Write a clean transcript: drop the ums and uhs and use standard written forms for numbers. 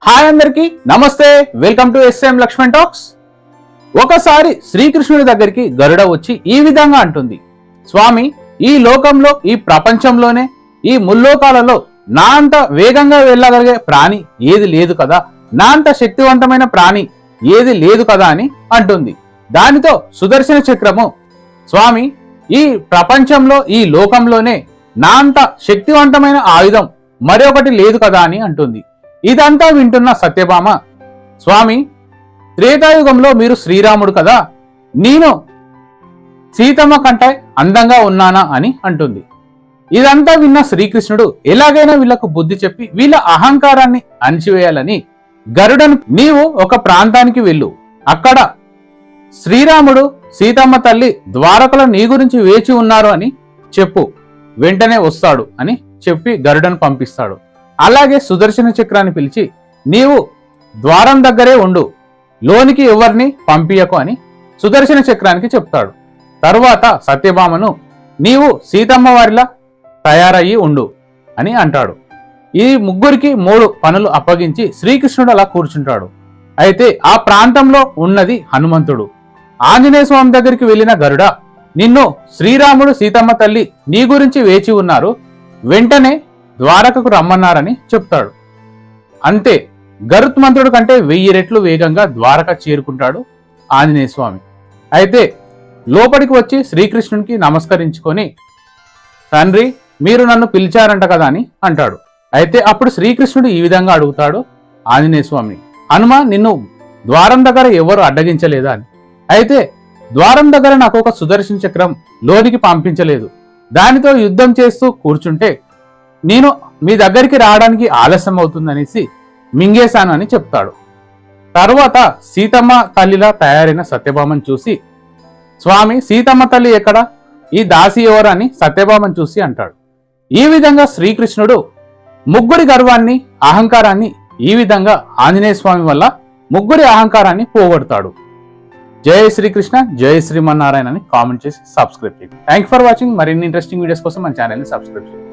Hi అందరికి నమస్తే, welcome to SM Lakshman talks. ఒకసారి శ్రీకృష్ణుడి దగ్గరికి గరుడ వచ్చి ఈ విధంగా అంటుంది, స్వామి, ఈ లోకంలో, ఈ ప్రపంచంలోనే, ఈ ముల్లోకాలలో నా అంత వేగంగా వెళ్ళగలిగే ప్రాణి ఏది లేదు కదా, నా అంత శక్తివంతమైన ప్రాణి ఏది లేదు కదా అని అంటుంది. దానితో సుదర్శన చక్రము, స్వామి, ఈ ప్రపంచంలో, ఈ లోకంలోనే నా అంత శక్తివంతమైన ఆయుధం మరొకటి లేదు కదా అని అంటుంది. ఇదంతా వింటున్న సత్యభామ, స్వామి, త్రేతాయుగంలో మీరు శ్రీరాముడు కదా, నేను సీతమ్మ కంటే అందంగా ఉన్నానా అని అంటుంది. ఇదంతా విన్న శ్రీకృష్ణుడు ఎలాగైనా వీళ్లకు బుద్ధి చెప్పి వీళ్ళ అహంకారాన్ని అణిచివేయాలని గరుడను, నీవు ఒక ప్రాంతానికి వెళ్ళు, అక్కడ శ్రీరాముడు సీతమ్మ తల్లి ద్వారకలో నీ గురించి వేచి ఉన్నారు అని చెప్పు, వెంటనే వస్తాడు అని చెప్పి గరుడను పంపిస్తాడు. అలాగే సుదర్శన చక్రాన్ని పిలిచి, నీవు ద్వారం దగ్గరే ఉండు, లోనికి ఎవరిని పంపియకు అని సుదర్శన చక్రానికి చెప్తాడు. తరువాత సత్యభామను, నీవు సీతమ్మ వారిలా తయారయ్యి ఉండు అని అంటాడు. ఈ ముగ్గురికి 3 పనులు అప్పగించి శ్రీకృష్ణుడు అలా కూర్చుంటాడు. అయితే ఆ ప్రాంతంలో ఉన్నది హనుమంతుడు. ఆంజనేయ స్వామి దగ్గరికి వెళ్ళిన గరుడ, నిన్ను శ్రీరాముడు సీతమ్మ తల్లి నీ గురించి వేచి ఉన్నారు, వెంటనే ద్వారకకు రమ్మన్నారని చెప్తాడు. అంతే, గరుత్మంతుడు కంటే 1000 రెట్లు వేగంగా ద్వారక చేరుకుంటాడు ఆంజనేయ స్వామి. అయితే లోపలికి వచ్చి శ్రీకృష్ణునికి నమస్కరించుకొని, తండ్రి, మీరు నన్ను పిలిచారంట కదా అని అంటాడు. అయితే అప్పుడు శ్రీకృష్ణుడు ఈ విధంగా అడుగుతాడు ఆంజనేయ స్వామిని, హనుమ, నిన్ను ద్వారం దగ్గర ఎవరు అడ్డగించలేదా అని. అయితే ద్వారం దగ్గర నాకు ఒక సుదర్శన చక్రం లోనికి పంపించలేదు, దానితో యుద్ధం చేస్తూ కూర్చుంటే నేను మీ దగ్గరికి రావడానికి ఆలస్యం అవుతుందనేసి మింగేశాను అని చెప్తాడు. తరువాత సీతమ్మ తల్లిలా తయారైన సత్యభామను చూసి, స్వామి, సీతమ్మ తల్లి ఎక్కడ, ఈ దాసి ఎవరు అని సత్యభామను చూసి అంటాడు. ఈ విధంగా శ్రీకృష్ణుడు ముగ్గురి గర్వాన్ని, అహంకారాన్ని ఈ విధంగా ఆంజనేయ స్వామి వల్ల ముగ్గురి అహంకారాన్ని పోగొడతాడు. జై శ్రీకృష్ణ, జై శ్రీమన్నారాయణ అని కామెంట్ చేసి సబ్స్క్రైబ్ చేయండి. Thank for watching. మరిన్ని ఇంట్రెస్టింగ్ వీడియోస్ కోసం మన ఛానల్ని సబ్స్క్రైబ్ చేయండి.